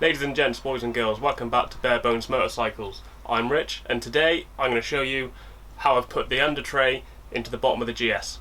Ladies and gents, boys and girls, welcome back to Bare Bones Motorcycles. I'm Rich, and today I'm going to show you how I've put the Undertray into the bottom of the GS.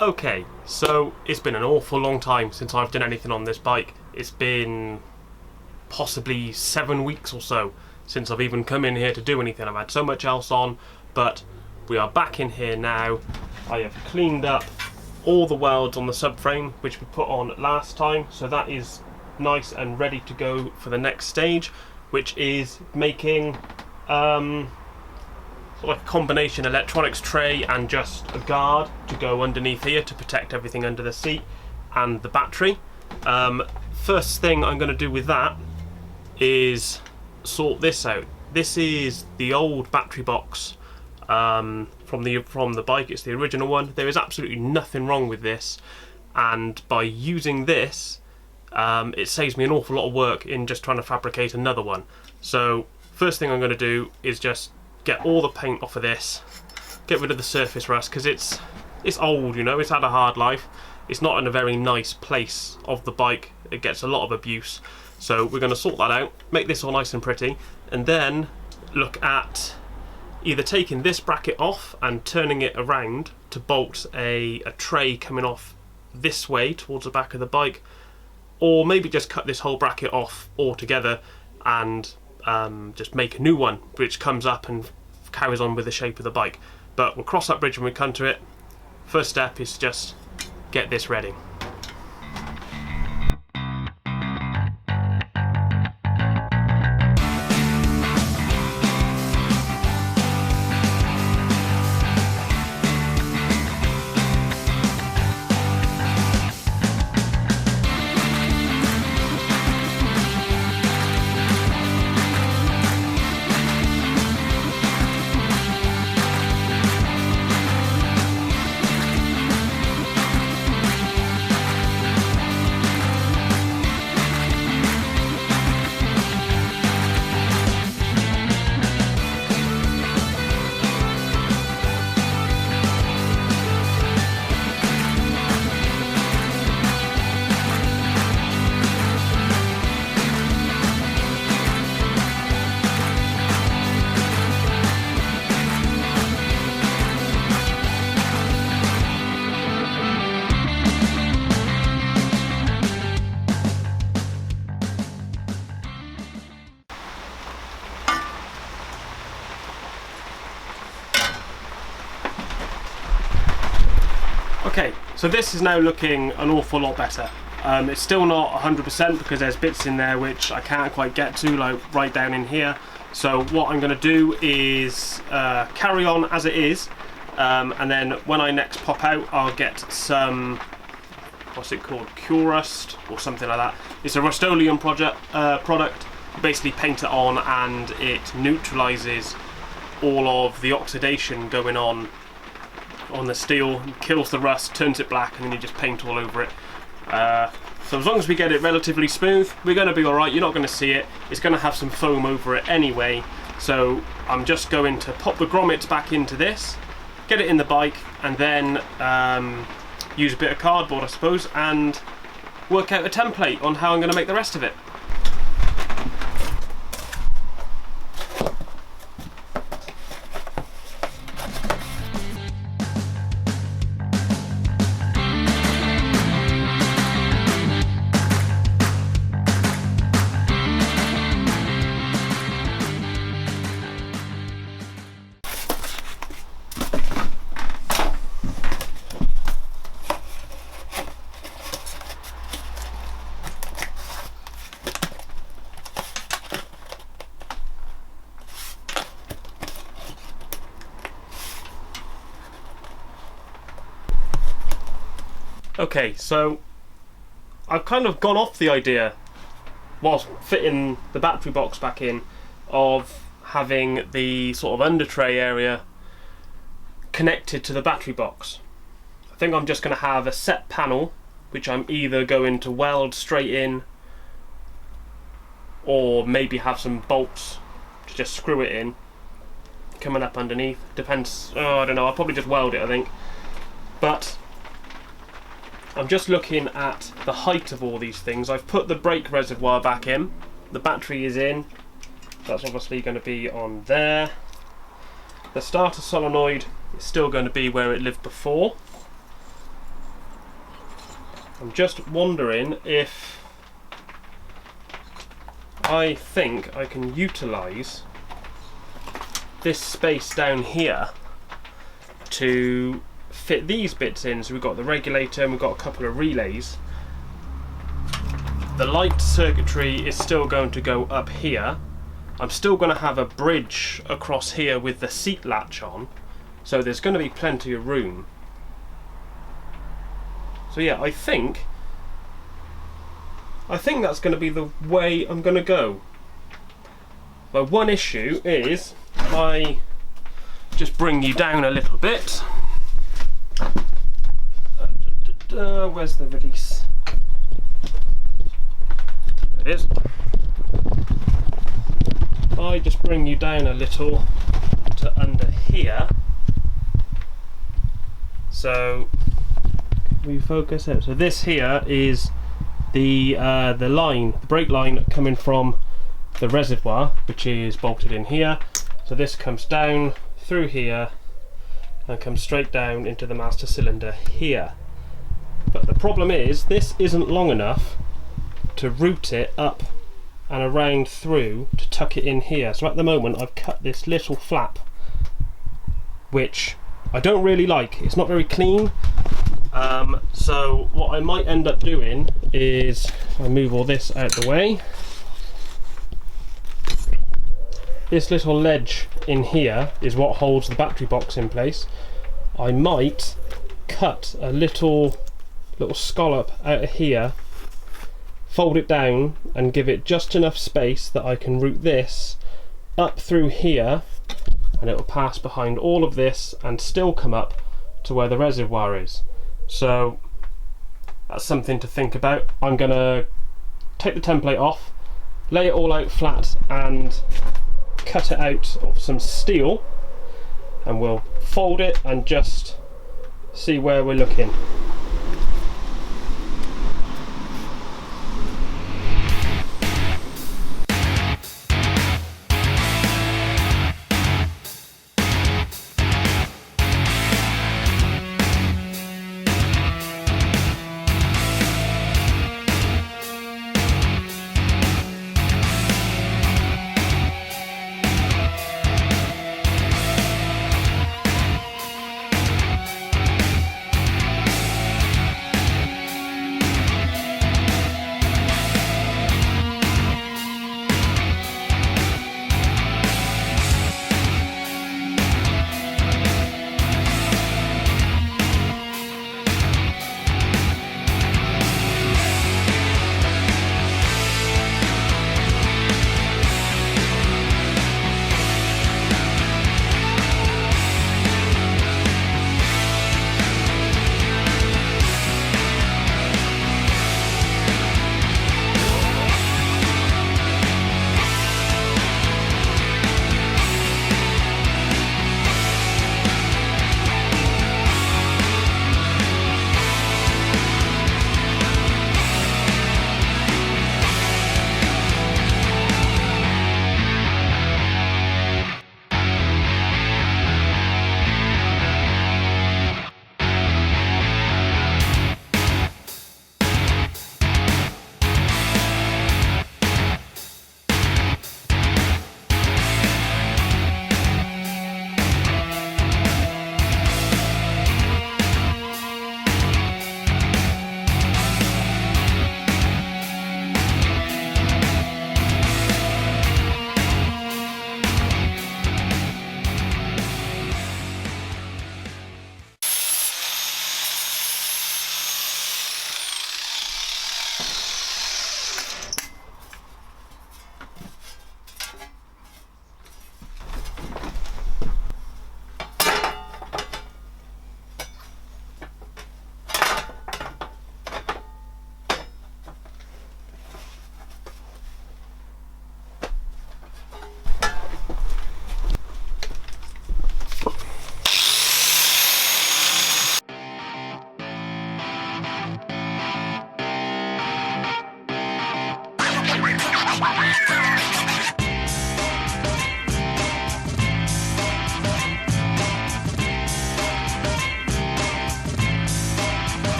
Okay, so it's been an awful long time since I've done anything on this bike. It's been possibly 7 weeks or so since I've even come in here to do anything. I've had so much else on, but we are back in here now. I have cleaned up all the welds on the subframe which we put on last time, so that is nice and ready to go for the next stage, which is making like a combination electronics tray and just a guard to go underneath here to protect everything under the seat and the battery. First thing I'm going to do with that is sort this out. This is the old battery box from the bike. It's the original one. There is absolutely nothing wrong with this, and by using this it saves me an awful lot of work in just trying to fabricate another one. So first thing I'm going to do is just get all the paint off of this, get rid of the surface rust, because it's old, you know, it's had a hard life. It's not in a very nice place of the bike. It gets a lot of abuse. So we're going to sort that out, make this all nice and pretty, and then look at either taking this bracket off and turning it around to bolt a tray coming off this way towards the back of the bike, or maybe just cut this whole bracket off altogether and just make a new one which comes up and carries on with the shape of the bike. But we'll cross that bridge when we come to it. First step is just get this ready. Okay, so this is now looking an awful lot better. It's still not 100% because there's bits in there which I can't quite get to, like right down in here. So what I'm going to do is carry on as it is, and then when I next pop out I'll get some, what's it called, Cure Rust or something like that. It's a Rust-Oleum product. You basically paint it on and it neutralises all of the oxidation going on the steel, kills the rust, turns it black, and then you just paint all over it. So as long as we get it relatively smooth, we're going to be alright. You're not going to see it. It's going to have some foam over it anyway. So I'm just going to pop the grommets back into this, get it in the bike, and then use a bit of cardboard, I suppose, and work out a template on how I'm going to make the rest of it. Okay, so I've kind of gone off the idea, whilst fitting the battery box back in, of having the sort of under tray area connected to the battery box. I think I'm just going to have a set panel which I'm either going to weld straight in, or maybe have some bolts to just screw it in coming up underneath. Depends. I don't know, I'll probably just weld it, I think. But I'm just looking at the height of all these things. I've put the brake reservoir back in, the battery is in, that's obviously going to be on there. The starter solenoid is still going to be where it lived before. I'm just wondering if I think I can utilise this space down here to fit these bits in. So we've got the regulator and we've got a couple of relays. The light circuitry is still going to go up here. I'm still going to have a bridge across here with the seat latch on, so there's going to be plenty of room. So yeah, I think that's going to be the way I'm going to go. My one issue is, I just bring you down a little bit. Where's the release? There it is. I just bring you down a little to under here. So we focus out. So this here is the line, the brake line coming from the reservoir, which is bolted in here. So this comes down through here and comes straight down into the master cylinder here. But the problem is, this isn't long enough to route it up and around through to tuck it in here. So at the moment I've cut this little flap, which I don't really like. It's not very clean. So what I might end up doing is, if I move all this out the way, this little ledge in here is what holds the battery box in place. I might cut a little scallop out of here, fold it down and give it just enough space that I can route this up through here, and it will pass behind all of this and still come up to where the reservoir is. So that's something to think about. I'm going to take the template off, lay it all out flat and cut it out of some steel, and we'll fold it and just see where we're looking.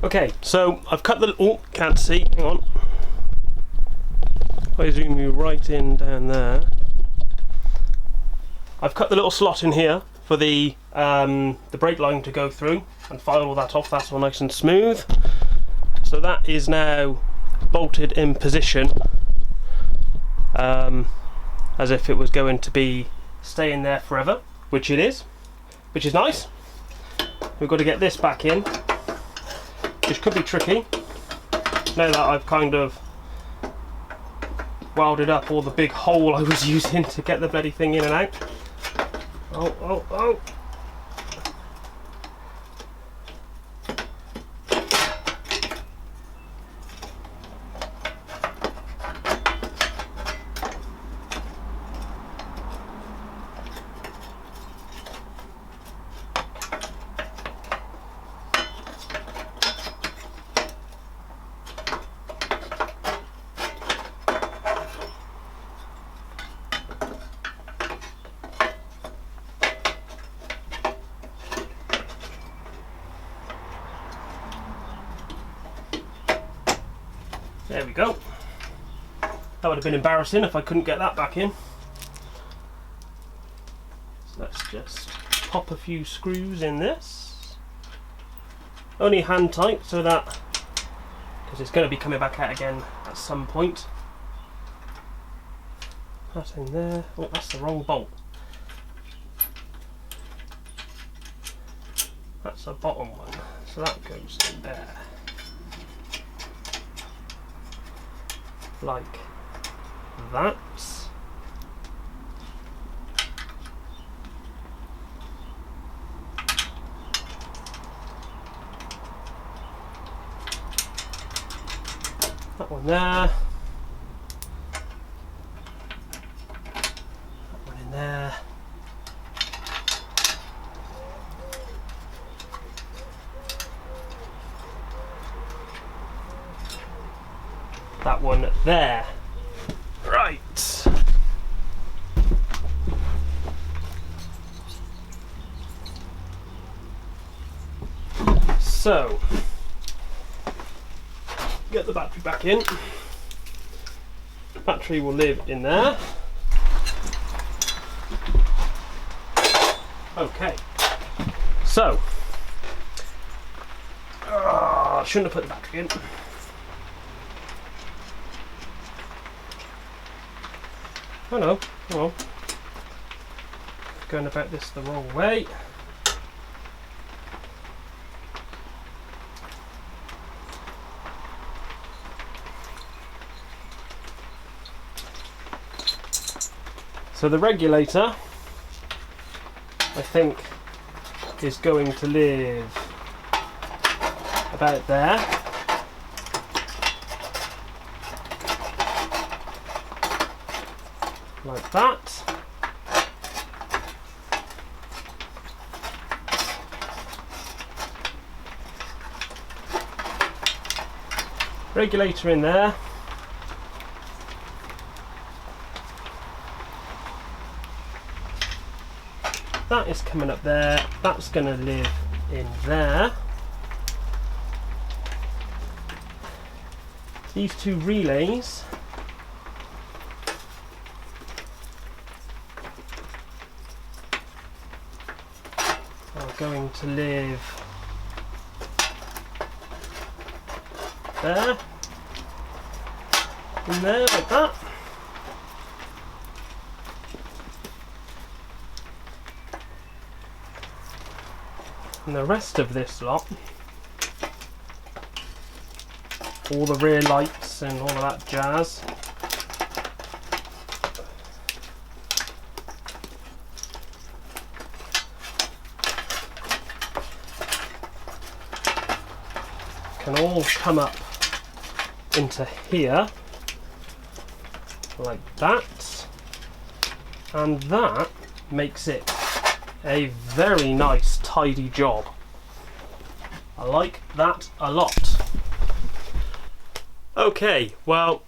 Okay, so I've cut the, oh, can't see, hang on. If I zoom you right in down there. I've cut the little slot in here for the brake line to go through and file all that off. That's all nice and smooth. So that is now bolted in position as if it was going to be staying there forever, which it is, which is nice. We've got to get this back in, which could be tricky. Now that I've kind of welded up all the big hole I was using to get the bloody thing in and out. Oh, oh, oh. There we go. That would have been embarrassing if I couldn't get that back in. So let's just pop a few screws in this. Only hand tight so that, because it's going to be coming back out again at some point. That in there. Oh, that's the wrong bolt. That's the bottom one. So that goes in there. Like that. That one there. That one in there. That one there. Right. So, get the battery back in. Battery will live in there. Okay. So, shouldn't have put the battery in. Oh no, well, going about this the wrong way. So the regulator, I think, is going to live about there. Like that. Regulator in there. That is coming up there. That's going to live in there. These two relays going to live there, in there like that. And the rest of this lot, all the rear lights and all of that jazz, can all come up into here like that, and that makes it a very nice tidy job. I like that a lot. Okay, well,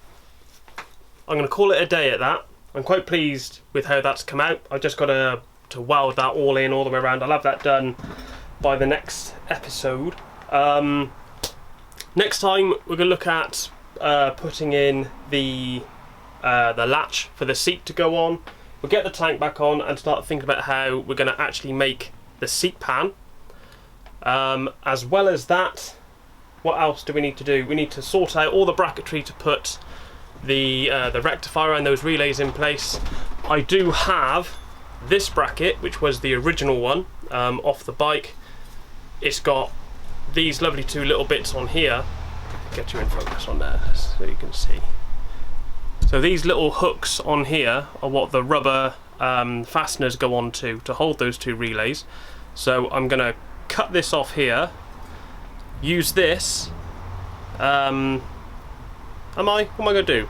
I'm going to call it a day at that. I'm quite pleased with how that's come out. I've just got to weld that all in all the way around. I'll have that done by the next episode. Next time we're going to look at putting in the latch for the seat to go on. We'll get the tank back on and start thinking about how we're going to actually make the seat pan. As well as that, what else do we need to do? We need to sort out all the bracketry to put the rectifier and those relays in place. I do have this bracket, which was the original one off the bike. It's got these lovely two little bits on here. Get you in focus on there so you can see. So these little hooks on here are what the rubber fasteners go on to hold those two relays. So I'm going to cut this off here, use this. What am I going to do?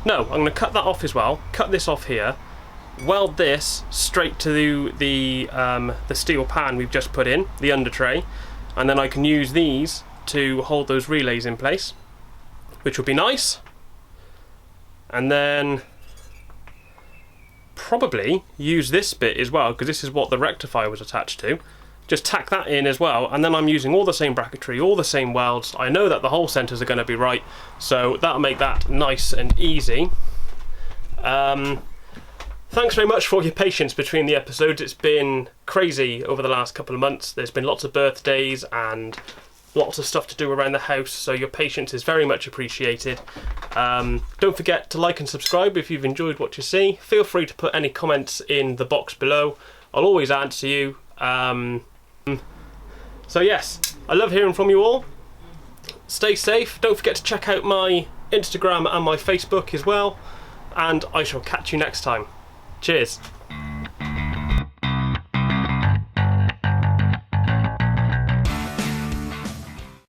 No, I'm going to cut that off as well, cut this off here, weld this straight to the steel pan we've just put in, the Undertray, and then I can use these to hold those relays in place, which would be nice. And then probably use this bit as well, because this is what the rectifier was attached to. Just tack that in as well, and then I'm using all the same bracketry, all the same welds. I know that the hole centers are going to be right, so that'll make that nice and easy. Thanks very much for your patience between the episodes. It's been crazy over the last couple of months. There's been lots of birthdays and lots of stuff to do around the house, so your patience is very much appreciated. Don't forget to like and subscribe if you've enjoyed what you see. Feel free to put any comments in the box below. I'll always answer you. So yes, I love hearing from you all. Stay safe. Don't forget to check out my Instagram and my Facebook as well, and I shall catch you next time. Cheers.